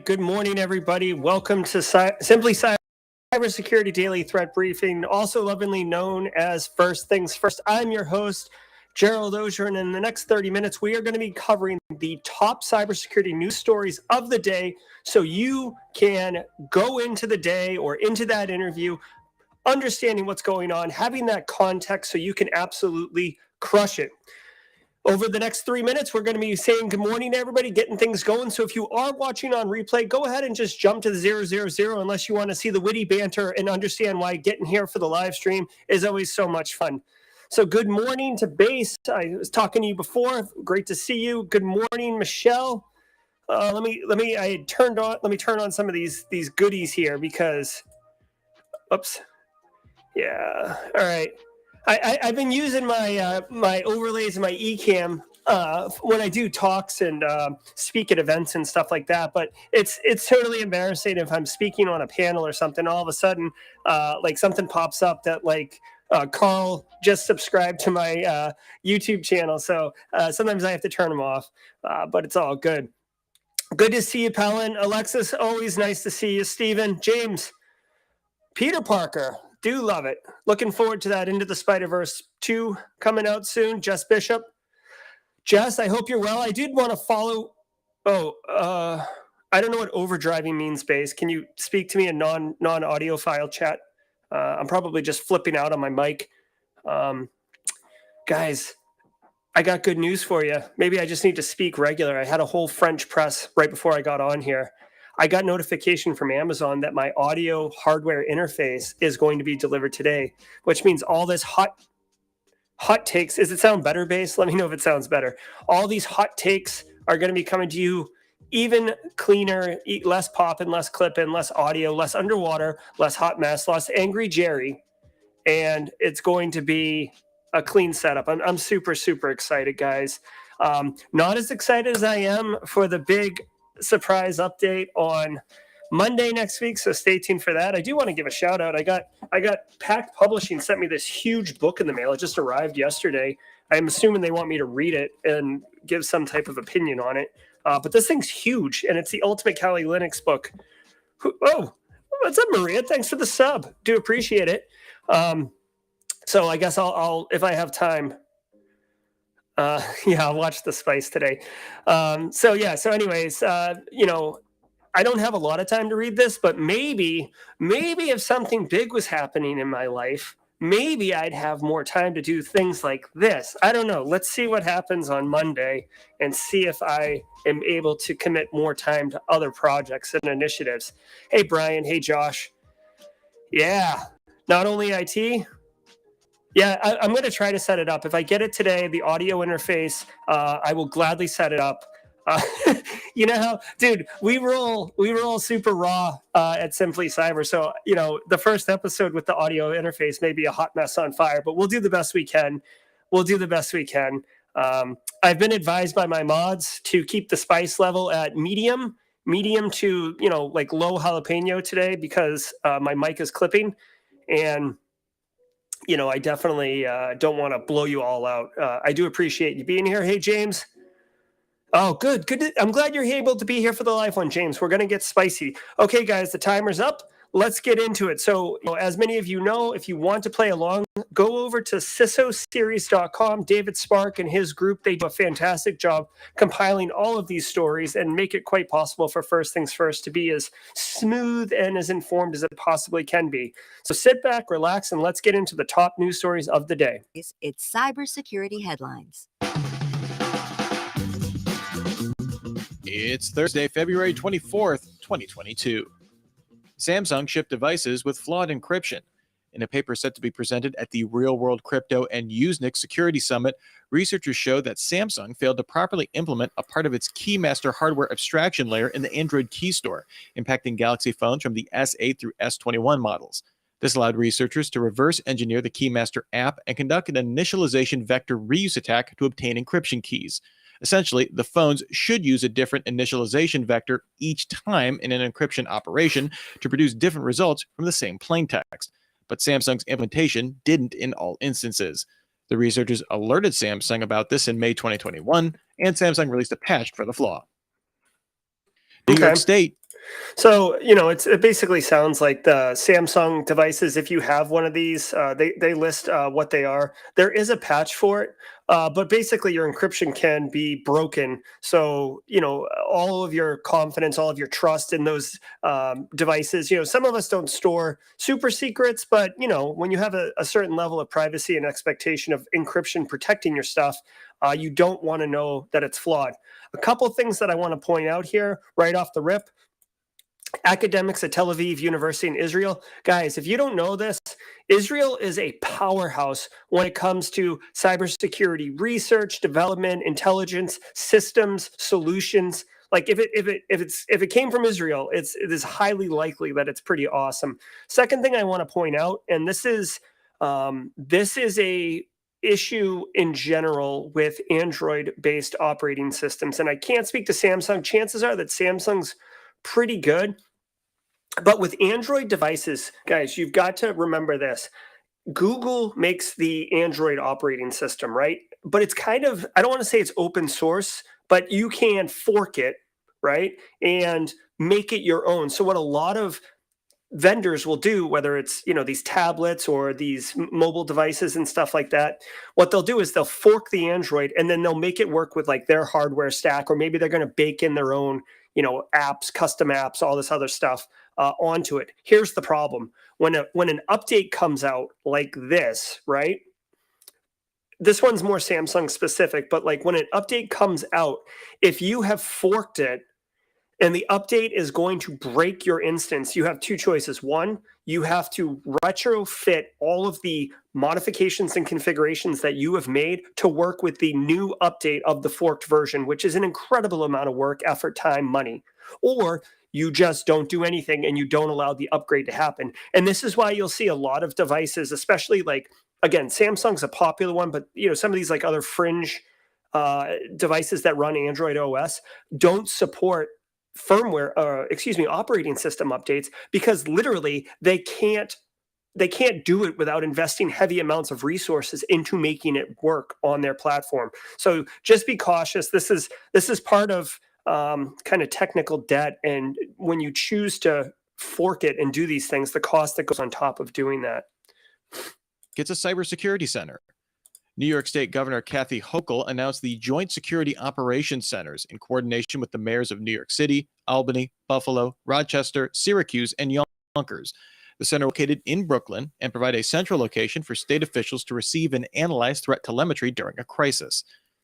right. Good morning, everybody. Welcome to Simply Cybersecurity Daily Threat Briefing, also lovingly known as First Things First. I'm your host, Gerald Auger, and in the next 30 minutes, we are going to be covering the top cybersecurity news stories of the day so you can go into the day or into that interview understanding what's going on, having that context so you can absolutely crush it. Over the next 3 minutes, we're going to be saying good morning to everybody, getting things going. So if you are watching on replay, go ahead and just jump to the 000 unless you want to see the witty banter and understand why getting here for the live stream is always so much fun. So good morning to Base. I was talking to you before. Great to see you. Good morning, Michelle. Let me turn on some of these goodies here because, oops. Yeah. All right. I've been using my my overlays and my eCam when I do talks and speak at events and stuff like that. But it's totally embarrassing if I'm speaking on a panel or something. All of a sudden, like something pops up that like Carl just subscribed to my YouTube channel. So sometimes I have to turn them off, but it's all good. Good to see you, Palin. Alexis, always nice to see you. Stephen, James, Peter Parker. Do love it. Looking forward to that Into the Spider-Verse 2 coming out soon. Jess Bishop. Jess, I hope you're well. I did want to follow. I don't know what overdriving means, Base. Can you speak to me in non-audio file chat? I'm probably just flipping out on my mic. Guys, I got good news for you. Maybe I just need to speak regular. I had a whole French press right before I got on here. I got notification from Amazon that my audio hardware interface is going to be delivered today, which means all this hot takes. Does it sound better, Base? Let me know if it sounds better. All these hot takes are going to be coming to you even cleaner, less pop and less clip and less audio, less underwater, less hot mess, less angry Jerry. And it's going to be a clean setup. I'm super, super excited, guys. Not as excited as I am for the big surprise update on Monday next week, so stay tuned for that. I do want to give a shout out. I got Pact Publishing sent me this huge book in the mail. It just arrived yesterday. I'm assuming they want me to read it and give some type of opinion on it. But this thing's huge, and it's the Ultimate Kali Linux book. Oh, what's up, Maria? Thanks for the sub. Do appreciate it. So I guess I'll if I have time. I'll watch the spice today. So anyways, I don't have a lot of time to read this, but maybe if something big was happening in my life, maybe I'd have more time to do things like this. I don't know. Let's see what happens on Monday and see if I am able to commit more time to other projects and initiatives. Hey, Brian. Hey, Josh. Yeah, not only IT. Yeah, I'm going to try to set it up. If I get it today, the audio interface, I will gladly set it up. You know how, dude, we roll super raw at Simply Cyber. So, the first episode with the audio interface may be a hot mess on fire, but we'll do the best we can. I've been advised by my mods to keep the spice level at medium to, like low jalapeno today because my mic is clipping. And I definitely don't want to blow you all out. I do appreciate you being here. Hey, James. Oh, good. I'm glad you're able to be here for the live one, James. We're going to get spicy. Okay, guys, the timer's up. Let's get into it. So, as many of you know, if you want to play along, go over to cisoseries.com. David Spark and his group, they do a fantastic job compiling all of these stories and make it quite possible for First Things First to be as smooth and as informed as it possibly can be. So sit back, relax, and let's get into the top news stories of the day. It's cybersecurity headlines. It's Thursday, February 24th, 2022. Samsung shipped devices with flawed encryption. In a paper set to be presented at the Real World Crypto and Usenik Security Summit, researchers showed that Samsung failed to properly implement a part of its Keymaster hardware abstraction layer in the Android Key Store, impacting Galaxy phones from the S8 through S21 models. This allowed researchers to reverse engineer the Keymaster app and conduct an initialization vector reuse attack to obtain encryption keys. Essentially, the phones should use a different initialization vector each time in an encryption operation to produce different results from the same plaintext. But Samsung's implementation didn't in all instances. The researchers alerted Samsung about this in May 2021, and Samsung released a patch for the flaw. New York State So, it basically sounds like the Samsung devices. If you have one of these, they list what they are. There is a patch for it, but basically your encryption can be broken. So, all of your confidence, all of your trust in those devices. Some of us don't store super secrets, but when you have a certain level of privacy and expectation of encryption protecting your stuff, you don't want to know that it's flawed. A couple things that I want to point out here right off the rip. Academics at Tel Aviv University in Israel. Guys, if you don't know this, Israel is a powerhouse when it comes to cybersecurity research, development, intelligence, systems, solutions. Like if it came from Israel, it is highly likely that it's pretty awesome. Second thing I want to point out, and this is a issue in general with Android-based operating systems, and I can't speak to Samsung. Chances are that Samsung's pretty good. But with Android devices, guys, you've got to remember this. Google makes the Android operating system, right? But it's kind of, I don't want to say it's open source, but you can fork it, right? And make it your own. So what a lot of vendors will do, whether it's these tablets or these mobile devices and stuff like that, what they'll do is they'll fork the Android and then they'll make it work with like their hardware stack, or maybe they're going to bake in their own apps, custom apps, all this other stuff onto it. Here's the problem: when an update comes out like this, right? This one's more Samsung specific, but like when an update comes out, if you have forked it and the update is going to break your instance, you have two choices. One, you have to retrofit all of the modifications and configurations that you have made to work with the new update of the forked version, which is an incredible amount of work, effort, time, money. Or you just don't do anything and you don't allow the upgrade to happen. And this is why you'll see a lot of devices, especially like, again, Samsung's a popular one, but some of these like other fringe devices that run Android OS don't support operating system updates, because literally they can't do it without investing heavy amounts of resources into making it work on their platform. So just be cautious. This is part of kind of technical debt, and when you choose to fork it and do these things, the cost that goes on top of doing that. Gets a cybersecurity center. New York State Governor Kathy Hochul announced the Joint Security Operations Centers in coordination with the mayors of New York City, Albany, Buffalo, Rochester, Syracuse, and Yonkers. The center located in Brooklyn and provide a central location for state officials to receive and analyze threat telemetry during a crisis.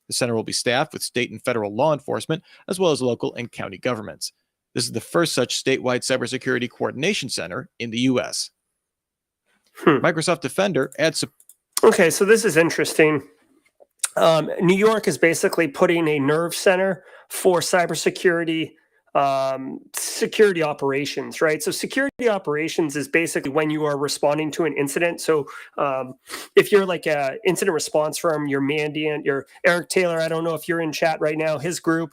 The center will be staffed with state and federal law enforcement, as well as local and county governments. This is the first such statewide cybersecurity coordination center in the U.S. Microsoft Defender adds support. Okay, so this is interesting. New York is basically putting a nerve center for cybersecurity security operations, right? So security operations is basically when you are responding to an incident. So if you're like a incident response firm, your Mandiant, your Eric Taylor, I don't know if you're in chat right now, his group,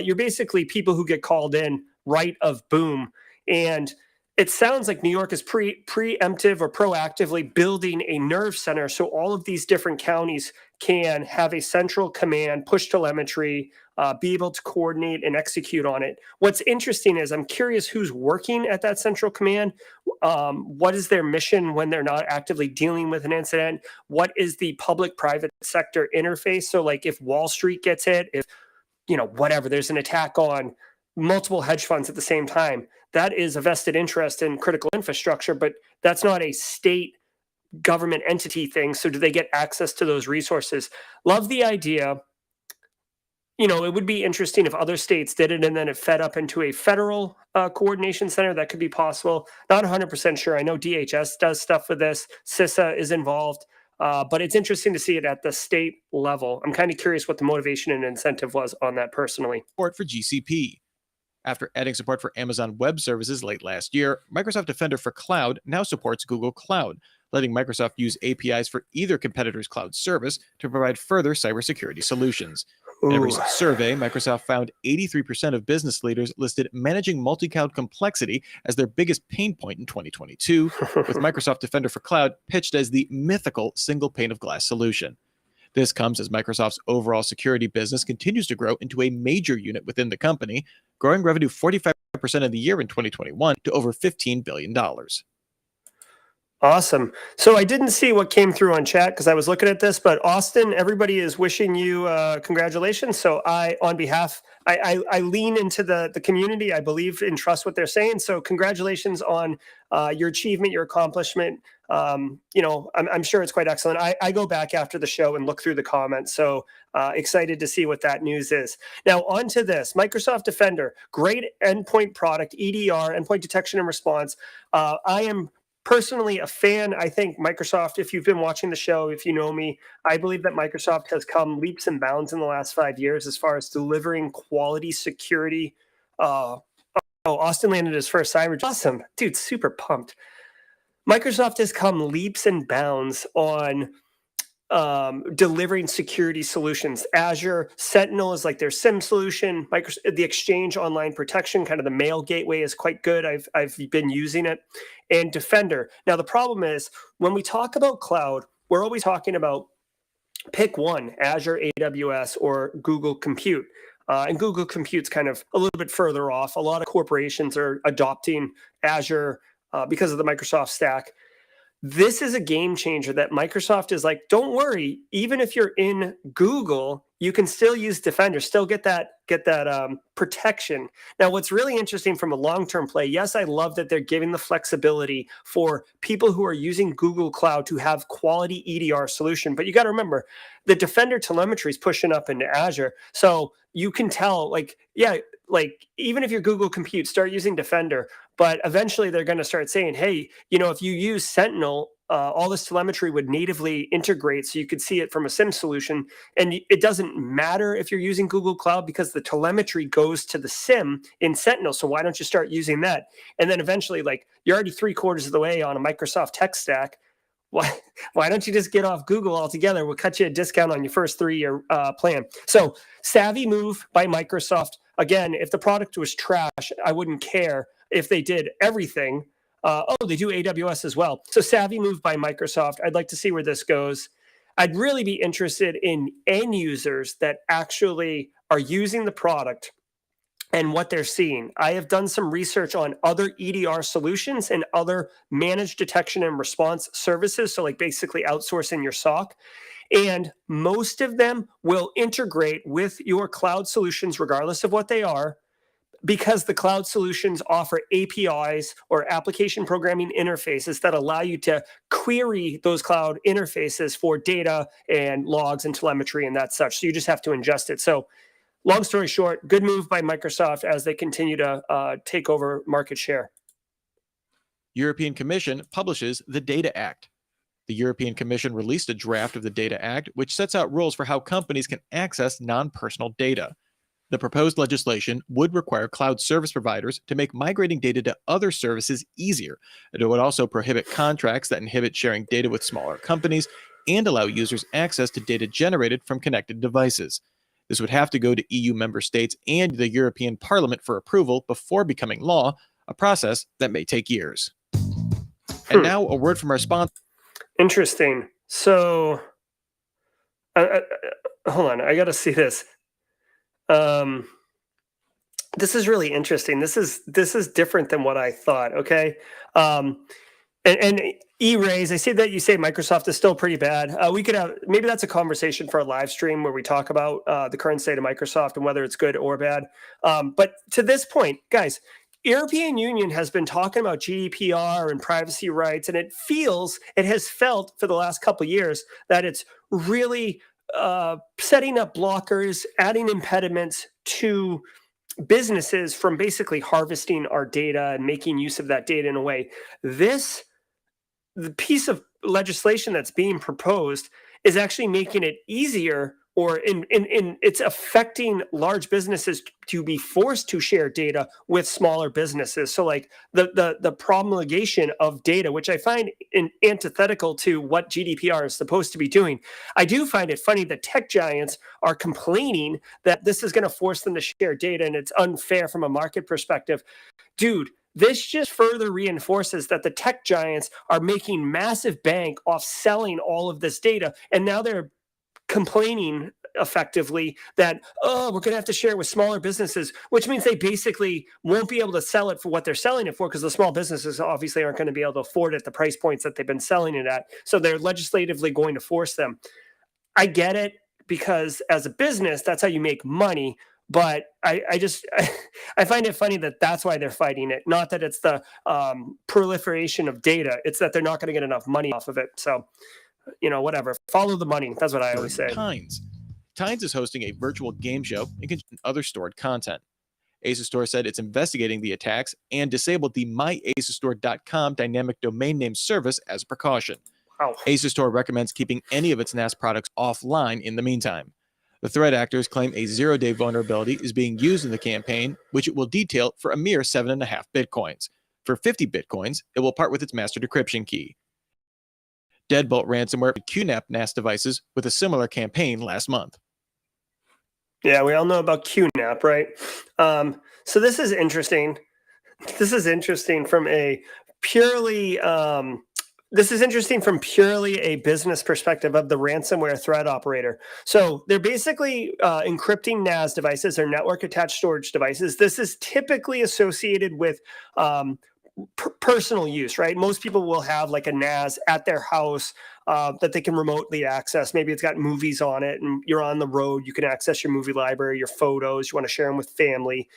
you're basically people who get called in right of boom. And it sounds like New York is preemptive or proactively building a nerve center so all of these different counties can have a central command, push telemetry, be able to coordinate and execute on it. What's interesting is I'm curious who's working at that central command. What is their mission when they're not actively dealing with an incident? What is the public-private sector interface? So like if Wall Street gets hit, if whatever, there's an attack on multiple hedge funds at the same time, that is a vested interest in critical infrastructure, but that's not a state government entity thing. So do they get access to those resources? Love the idea. It would be interesting if other states did it and then it fed up into a federal coordination center. That could be possible. Not 100% sure. I know DHS does stuff with this. CISA is involved. But it's interesting to see it at the state level. I'm kind of curious what the motivation and incentive was on that personally. Support for GCP. After adding support for Amazon Web Services late last year, Microsoft Defender for Cloud now supports Google Cloud, letting Microsoft use APIs for either competitor's cloud service to provide further cybersecurity solutions. In a recent survey, Microsoft found 83% of business leaders listed managing multi-cloud complexity as their biggest pain point in 2022, with Microsoft Defender for Cloud pitched as the mythical single pane of glass solution. This comes as Microsoft's overall security business continues to grow into a major unit within the company, growing revenue 45% 25% of the year in 2021 to over $15 billion. Awesome. So I didn't see what came through on chat because I was looking at this, but Austin, everybody is wishing you congratulations. So on behalf, I lean into the community. I believe and trust what they're saying. So congratulations on your achievement, your accomplishment. I'm sure it's quite excellent. I go back after the show and look through the comments. So excited to see what that news is. Now on to this. Microsoft Defender, great endpoint product, EDR, endpoint detection and response. I am personally a fan. I think Microsoft, if you've been watching the show, if you know me, I believe that Microsoft has come leaps and bounds in the last 5 years as far as delivering quality security. Austin landed his first cyber. Awesome. Dude, super pumped. Microsoft has come leaps and bounds on delivering security solutions. Azure Sentinel is like their SIM solution. The Exchange Online Protection, kind of the mail gateway, is quite good. I've been using it. And Defender. Now the problem is when we talk about cloud, we're always talking about pick one: Azure, AWS, or Google Compute. And Google Compute's kind of a little bit further off. A lot of corporations are adopting Azure because of the Microsoft stack. This is a game changer that Microsoft is like, don't worry, even if you're in Google, you can still use Defender, still get that protection. Now, what's really interesting from a long-term play, yes, I love that they're giving the flexibility for people who are using Google Cloud to have quality EDR solution. But you got to remember, the Defender telemetry is pushing up into Azure. So you can tell, even if you're Google Compute, start using Defender. But eventually they're going to start saying, hey, if you use Sentinel, all this telemetry would natively integrate so you could see it from a SIM solution. And it doesn't matter if you're using Google Cloud because the telemetry goes to the SIM in Sentinel. So why don't you start using that? And then eventually, you're already 3/4 of the way on a Microsoft tech stack. Why don't you just get off Google altogether? We'll cut you a discount on your first 3-year plan. So savvy move by Microsoft. Again, if the product was trash, I wouldn't care if they did everything. They do AWS as well. So savvy move by Microsoft. I'd like to see where this goes. I'd really be interested in end users that actually are using the product and what they're seeing. I have done some research on other EDR solutions and other managed detection and response services. So basically outsourcing your SOC. And most of them will integrate with your cloud solutions, regardless of what they are, because the cloud solutions offer APIs or application programming interfaces that allow you to query those cloud interfaces for data and logs and telemetry and that such. So you just have to ingest it. So long story short, good move by Microsoft as they continue to take over market share. European Commission publishes the Data Act. The European Commission released a draft of the Data Act, which sets out rules for how companies can access non-personal data. The proposed legislation would require cloud service providers to make migrating data to other services easier. It would also prohibit contracts that inhibit sharing data with smaller companies and allow users access to data generated from connected devices. This would have to go to EU member states and the European Parliament for approval before becoming law, a process that may take years. And now a word from our sponsor. Interesting. So, hold on. I got to see this. This is really interesting. This is different than what I thought. Okay. And E-Raise, I see that you say Microsoft is still pretty bad. We could have, maybe that's a conversation for a live stream where we talk about the current state of Microsoft and whether it's good or bad. But to this point, guys, European Union has been talking about GDPR and privacy rights, and it has felt for the last couple of years that it's really setting up blockers, adding impediments to businesses from basically harvesting our data and making use of that data in a way. The piece of legislation that's being proposed is actually making it easier, or it's affecting large businesses to be forced to share data with smaller businesses. So the promulgation of data, which I find antithetical to what GDPR is supposed to be doing. I do find it funny that tech giants are complaining that this is going to force them to share data and it's unfair from a market perspective. Dude, this just further reinforces that the tech giants are making massive bank off selling all of this data. And now they're complaining effectively that, we're going to have to share with smaller businesses, which means they basically won't be able to sell it for what they're selling it for, because the small businesses obviously aren't going to be able to afford it at the price points that they've been selling it at. So they're legislatively going to force them. I get it, because as a business, that's how you make money. But I find it funny that that's why they're fighting it. Not that it's the proliferation of data. It's that they're not going to get enough money off of it. So, whatever. Follow the money. That's what I always say. Tynes. Tynes is hosting a virtual game show and contains other stored content. Asustor said it's investigating the attacks and disabled the myasustor.com dynamic domain name service as a precaution. Wow. Asustor recommends keeping any of its NAS products offline in the meantime. The threat actors claim a zero-day vulnerability is being used in the campaign, which it will detail for a mere 7.5 bitcoins. For 50 bitcoins, it will part with its master decryption key. Deadbolt ransomware QNAP NAS devices with a similar campaign last month. Yeah, we all know about QNAP, right? So this is interesting. This is interesting from a purely a business perspective of the ransomware threat operator. So they're basically encrypting NAS devices or network attached storage devices. This is typically associated with personal use, right? Most people will have like a NAS at their house that they can remotely access. Maybe it's got movies on it and you're on the road. You can access your movie library, your photos. You want to share them with family.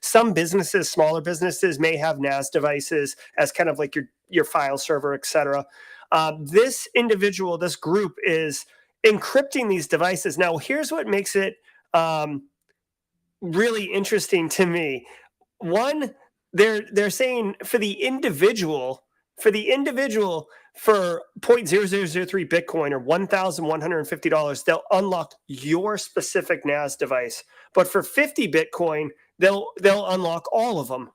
Some businesses, smaller businesses, may have NAS devices as kind of like your file server, etc. This group is encrypting these devices. Now, here's what makes it really interesting to me. One, they're saying for the individual for 0.0003 Bitcoin or $1,150, they'll unlock your specific NAS device. But for 50 Bitcoin, they'll unlock all of them,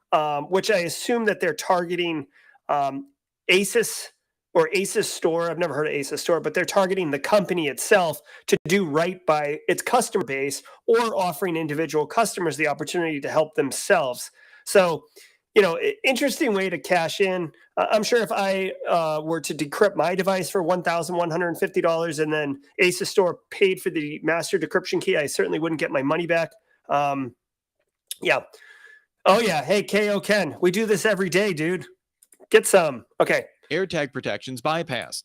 which I assume that they're targeting Asus or Asustor. I've never heard of Asustor, but they're targeting the company itself to do right by its customer base, or offering individual customers the opportunity to help themselves. So, interesting way to cash in. I'm sure if I were to decrypt my device for $1,150 and then Asustor paid for the master decryption key, I certainly wouldn't get my money back. Yeah. Oh, yeah. Hey, KO Ken, we do this every day, dude. Get some. Okay. AirTag protections bypassed.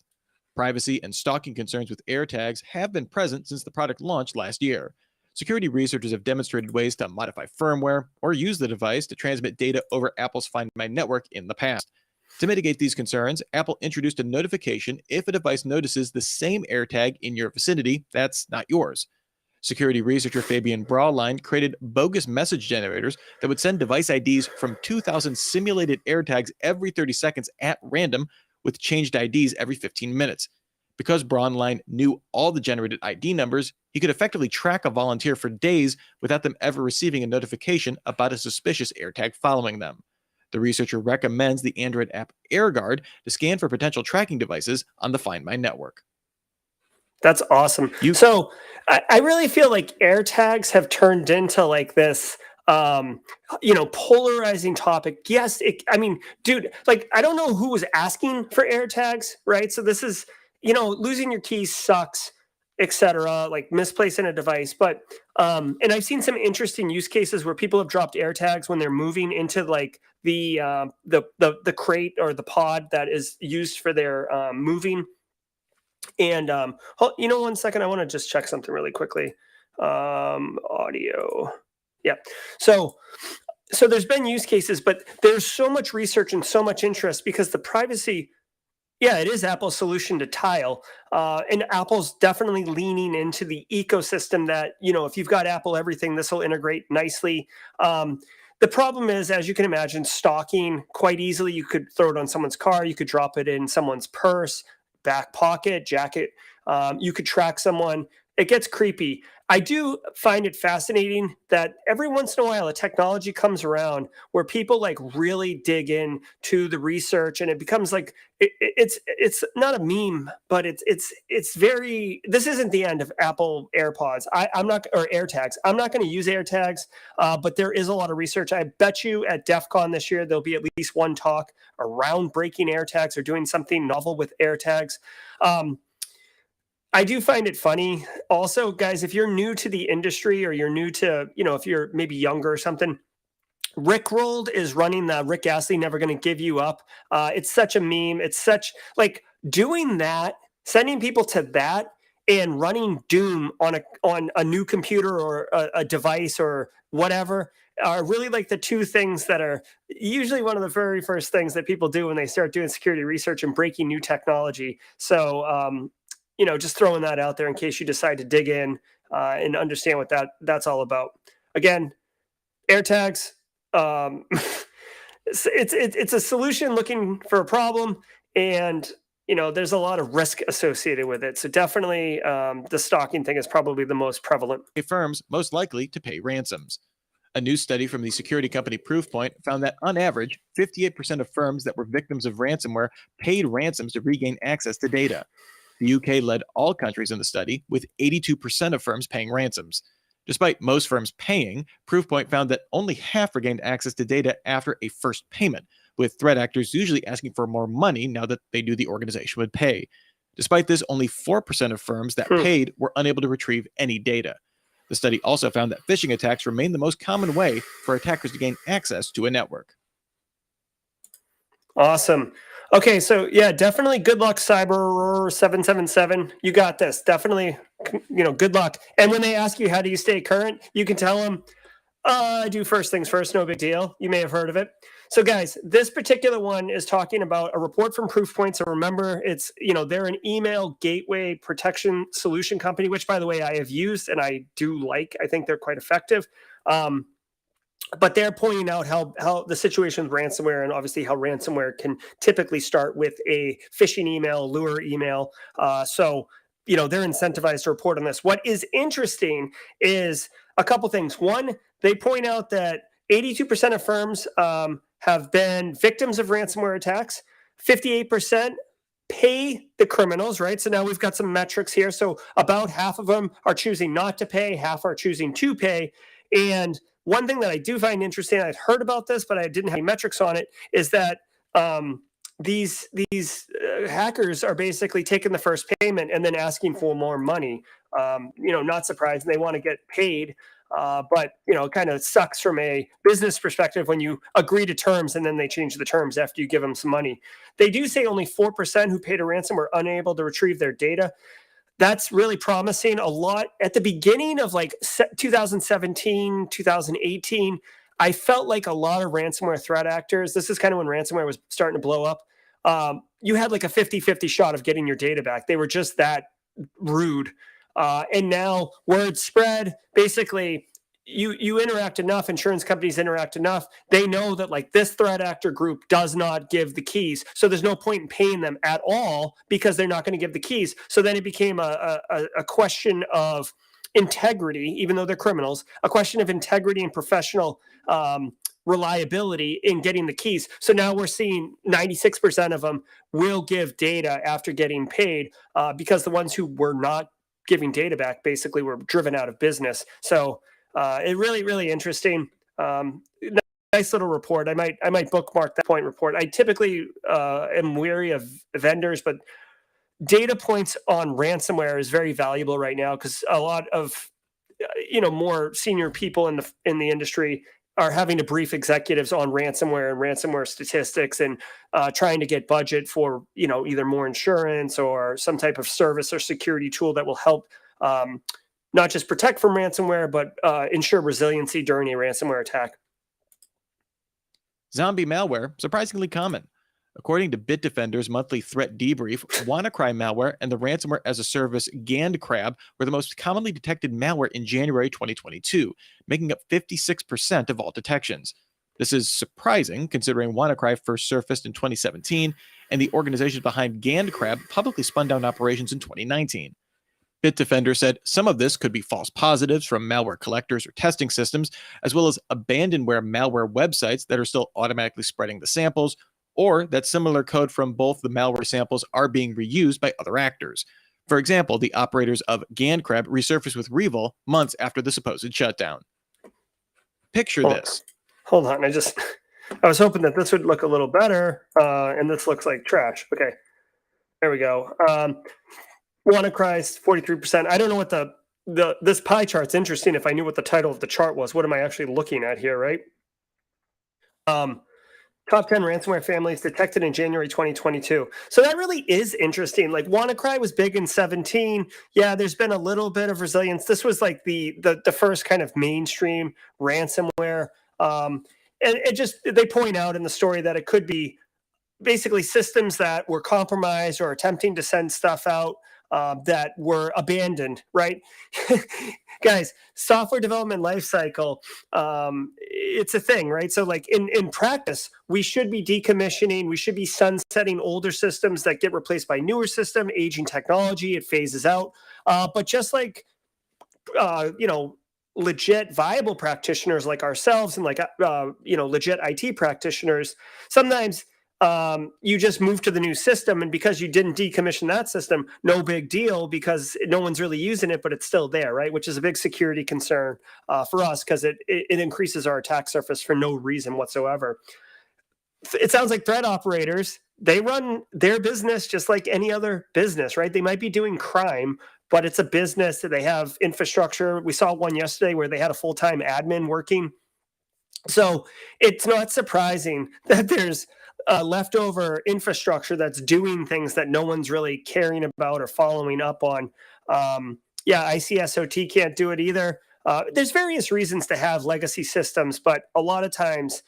Privacy and stalking concerns with AirTags have been present since the product launched last year. Security researchers have demonstrated ways to modify firmware or use the device to transmit data over Apple's Find My network in the past. To mitigate these concerns, Apple introduced a notification if a device notices the same AirTag in your vicinity that's not yours. Security researcher Fabian Brawline created bogus message generators that would send device IDs from 2,000 simulated AirTags every 30 seconds at random, with changed IDs every 15 minutes. Because Brawline knew all the generated ID numbers, he could effectively track a volunteer for days without them ever receiving a notification about a suspicious AirTag following them. The researcher recommends the Android app AirGuard to scan for potential tracking devices on the Find My network. That's awesome. So I really feel like AirTags have turned into like this, polarizing topic. Yes. Dude, like, I don't know who was asking for AirTags, right? So this is, losing your keys sucks, etc. Like misplacing a device. But, and I've seen some interesting use cases where people have dropped AirTags when they're moving into like the crate or the pod that is used for their moving. And 1 second, I want to just check something really quickly. Audio. Yeah. So there's been use cases, but there's so much research and so much interest because the privacy, yeah, it is Apple's solution to Tile. And Apple's definitely leaning into the ecosystem that, if you've got Apple everything, this will integrate nicely. The problem is, as you can imagine, stalking quite easily. You could throw it on someone's car. You could drop it in someone's purse, back pocket, jacket. You could track someone. It gets creepy. I do find it fascinating that every once in a while a technology comes around where people like really dig in to the research, and it becomes like it's not a meme, but it's very. This isn't the end of Apple AirPods. I'm not, or AirTags. I'm not going to use AirTags, but there is a lot of research. I bet you at DEF CON this year there'll be at least one talk around breaking AirTags or doing something novel with AirTags. I do find it funny. Also, guys, if you're new to the industry or you're new to, if you're maybe younger or something, Rickrolled is running the Rick Astley Never Gonna Give You Up. It's such a meme. It's such like doing that, sending people to that and running Doom on a new computer or a device or whatever are really like the two things that are usually one of the very first things that people do when they start doing security research and breaking new technology. So, just throwing that out there in case you decide to dig in and understand what that's all about. Again, AirTags, it's a solution looking for a problem, and there's a lot of risk associated with it. So definitely, the stalking thing is probably the most prevalent. Firms most likely to pay ransoms. A new study from the security company Proofpoint found that, on average, 58% of firms that were victims of ransomware paid ransoms to regain access to data. The UK led all countries in the study, with 82% of firms paying ransoms. Despite most firms paying, Proofpoint found that only half regained access to data after a first payment, with threat actors usually asking for more money now that they knew the organization would pay. Despite this, only 4% of firms that paid were unable to retrieve any data. The study also found that phishing attacks remain the most common way for attackers to gain access to a network. Awesome. Okay, so yeah, definitely good luck, Cyber 777. You got this. Definitely, good luck. And when they ask you how do you stay current, you can tell them, I do first things first, no big deal. You may have heard of it. So guys, this particular one is talking about a report from Proofpoint. So remember, it's, they're an email gateway protection solution company, which by the way, I have used and I do like. I think they're quite effective. But they're pointing out how the situation with ransomware and obviously how ransomware can typically start with a phishing email, lure email. So they're incentivized to report on this. What is interesting is a couple things. One, they point out that 82% of firms have been victims of ransomware attacks. 58% pay the criminals, right? So now we've got some metrics here. So about half of them are choosing not to pay, half are choosing to pay. And one thing that I do find interesting, I'd heard about this, but I didn't have any metrics on it, is that these hackers are basically taking the first payment and then asking for more money. Not surprised, they want to get paid. But it kind of sucks from a business perspective when you agree to terms and then they change the terms after you give them some money. They do say only 4% who paid a ransom were unable to retrieve their data. That's really promising. A lot at the beginning of like 2017, 2018, I felt like a lot of ransomware threat actors, this is kind of when ransomware was starting to blow up. You had like a 50-50 shot of getting your data back. They were just that rude. And now word spread, basically you interact enough, insurance companies interact enough, they know that like this threat actor group does not give the keys. So there's no point in paying them at all because they're not going to give the keys. So then it became a question of integrity, even though they're criminals, a question of integrity and professional reliability in getting the keys. So now we're seeing 96% of them will give data after getting paid because the ones who were not giving data back basically were driven out of business. So it really interesting. Nice little report. I might bookmark that point report. I typically am weary of vendors, but data points on ransomware is very valuable right now because a lot of more senior people in the industry are having to brief executives on ransomware and ransomware statistics and trying to get budget for either more insurance or some type of service or security tool that will help not just protect from ransomware, but ensure resiliency during a ransomware attack. Zombie malware, surprisingly common. According to Bitdefender's monthly threat debrief, WannaCry malware and the ransomware as a service GandCrab were the most commonly detected malware in January 2022, making up 56% of all detections. This is surprising considering WannaCry first surfaced in 2017 and the organizations behind GandCrab publicly spun down operations in 2019. Bitdefender said some of this could be false positives from malware collectors or testing systems, as well as abandonware malware websites that are still automatically spreading the samples, or that similar code from both the malware samples are being reused by other actors. For example, the operators of GandCrab resurfaced with Revil months after the supposed shutdown. Picture this. Hold on, I was hoping that this would look a little better, and this looks like trash. Okay, there we go. WannaCry's 43%. I don't know what this pie chart's interesting. If I knew what the title of the chart was, what am I actually looking at here, right? Top 10 ransomware families detected in January 2022. So that really is interesting. Like WannaCry was big in 17. Yeah, there's been a little bit of resilience. This was like the first kind of mainstream ransomware. And it just, they point out in the story that it could be basically systems that were compromised or attempting to send stuff out that were abandoned, right? Guys, software development lifecycle, it's a thing, right? So like in practice, we should be decommissioning, we should be sunsetting older systems that get replaced by newer system, aging technology, it phases out. But just like, legit viable practitioners like ourselves and like, legit IT practitioners, sometimes you just move to the new system, and because you didn't decommission that system, no big deal because no one's really using it, but it's still there, right? Which is a big security concern for us because it increases our attack surface for no reason whatsoever. It sounds like threat operators, they run their business just like any other business, right? They might be doing crime, but it's a business that they have infrastructure. We saw one yesterday where they had a full-time admin working. So it's not surprising that there's leftover infrastructure that's doing things that no one's really caring about or following up on. ICSOT can't do it either. There's various reasons to have legacy systems, but a lot of times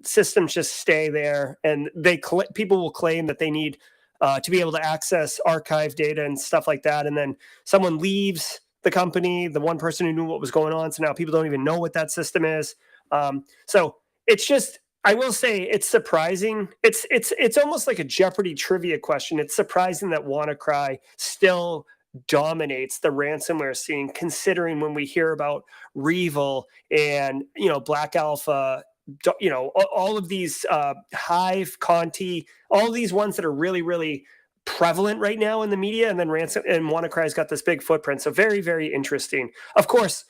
systems just stay there, and people will claim that they need to be able to access archive data and stuff like that, and then someone leaves the company, the one person who knew what was going on, so now people don't even know what that system is. So it's just, I will say it's surprising. It's almost like a Jeopardy trivia question. It's surprising that WannaCry still dominates the ransomware scene, considering when we hear about Revil and, Black Alpha, all of these Hive, Conti, all of these ones that are really, really prevalent right now in the media, and then WannaCry's got this big footprint. So very, very interesting. Of course,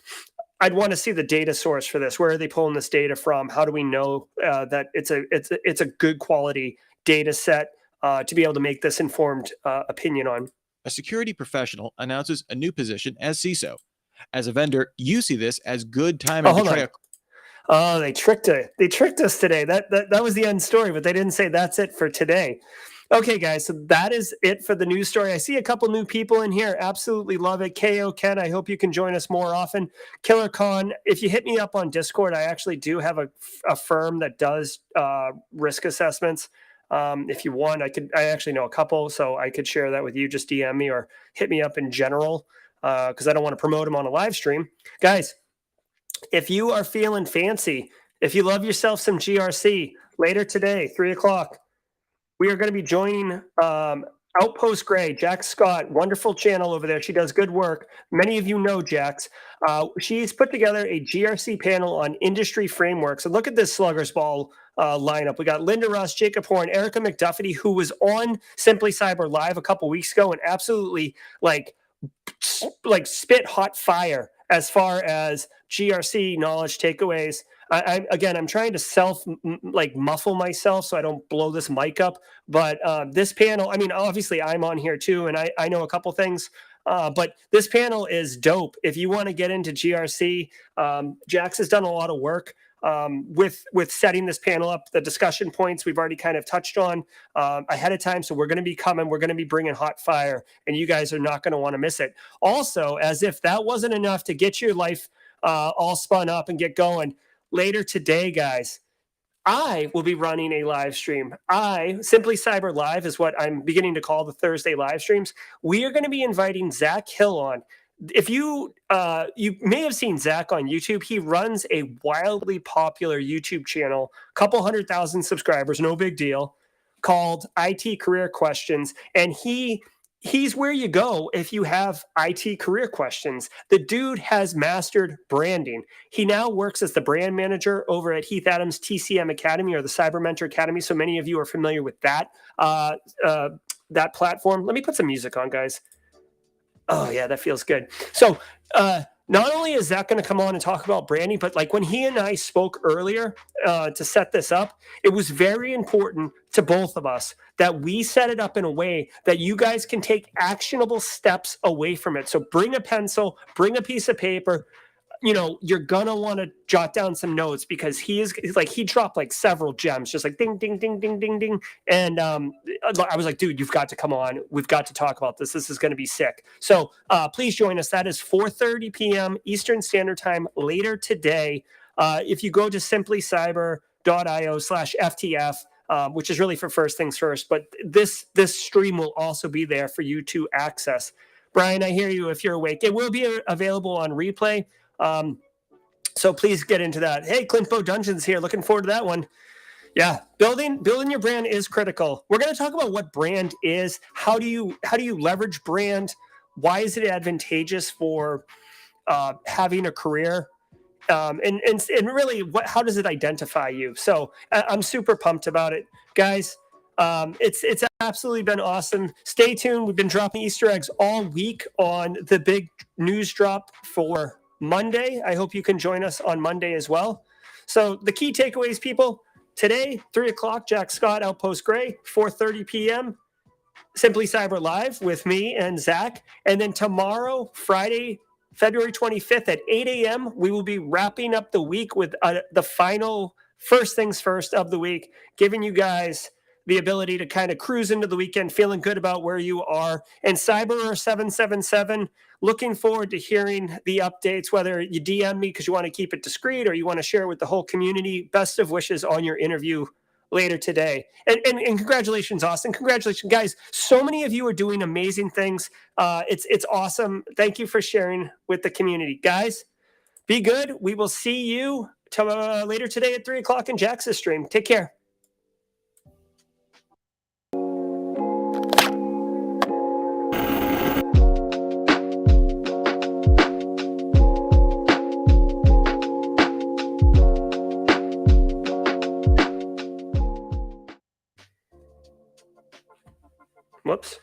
I'd want to see the data source for this. Where are they pulling this data from? How do we know that it's a good quality data set to be able to make this informed opinion on? A security professional announces a new position as CISO. As a vendor, you see this as good timing to try to... Oh, they tricked us today. That was the end story, but they didn't say that's it for today. Okay, guys, so that is it for the news story. I see a couple new people in here. Absolutely love it. KO Ken, I hope you can join us more often. Killer Khan, if you hit me up on Discord, I actually do have a firm that does risk assessments. If you want, I actually know a couple, so I could share that with you. Just DM me or hit me up in general because I don't want to promote them on a live stream. Guys, if you are feeling fancy, if you love yourself some GRC, later today, 3:00, we are going to be joining Outpost Gray, Jax Scott, wonderful channel over there. She does good work. Many of you know Jax. She's put together a GRC panel on industry frameworks. And look at this Sluggers Ball lineup. We got Linda Russ, Jacob Horn, Erica McDuffity, who was on Simply Cyber Live a couple weeks ago and absolutely like spit hot fire as far as GRC knowledge takeaways. I'm trying to muffle myself so I don't blow this mic up. But this panel, obviously I'm on here too, and I know a couple things. But this panel is dope. If you want to get into GRC, Jax has done a lot of work with setting this panel up. The discussion points we've already kind of touched on ahead of time. So we're going to be coming. We're going to be bringing hot fire, and you guys are not going to want to miss it. Also, as if that wasn't enough to get your life all spun up and get going, later today, guys, I will be running a live stream. Simply Cyber Live is what I'm beginning to call the Thursday live streams. We are going to be inviting Zach Hill on. If you may have seen Zach on YouTube, he runs a wildly popular YouTube channel, couple 100,000 subscribers, no big deal, called IT Career Questions. And he's where you go if you have IT career questions. The dude has mastered branding. He now works as the brand manager over at Heath Adams TCM Academy, or the Cyber Mentor Academy. So many of you are familiar with that platform. Let me put some music on, guys. Oh yeah, that feels good. So not only is Zach going to come on and talk about branding, but like when he and I spoke earlier to set this up, it was very important to both of us that we set it up in a way that you guys can take actionable steps away from it. So bring a pencil, bring a piece of paper. You're gonna want to jot down some notes because he's like, he dropped like several gems, just like ding, ding, ding, ding, ding, ding. And I was like, dude, you've got to come on. We've got to talk about this. This is going to be sick. So please join us. That is 4:30 p.m. Eastern Standard Time later today. If you go to simplycyber.io/FTF, which is really for First Things First, but this stream will also be there for you to access. Brian, I hear you if you're awake. It will be available on replay. So please get into that. Hey, Clintbo Dungeons here. Looking forward to that one. Yeah, building your brand is critical. We're going to talk about what brand is. How do you leverage brand? Why is it advantageous for having a career? And really, how does it identify you? So I'm super pumped about it, guys. It's absolutely been awesome. Stay tuned. We've been dropping Easter eggs all week on the big news drop for Monday. I hope you can join us on Monday as well. So the key takeaways, people, today, 3 o'clock, Jack Scott, Outpost Gray, 4:30 p.m., Simply Cyber Live with me and Zach. And then tomorrow, Friday, February 25th at 8 a.m., we will be wrapping up the week with the final First Things First of the week, giving you guys the ability to kind of cruise into the weekend, feeling good about where you are. And Cyber 777, looking forward to hearing the updates, whether you DM me because you want to keep it discreet or you want to share it with the whole community. Best of wishes on your interview later today. And congratulations, Austin. Congratulations, guys. So many of you are doing amazing things. It's awesome. Thank you for sharing with the community. Guys, be good. We will see you later today at 3 o'clock in Jack's stream. Take care. Whoops.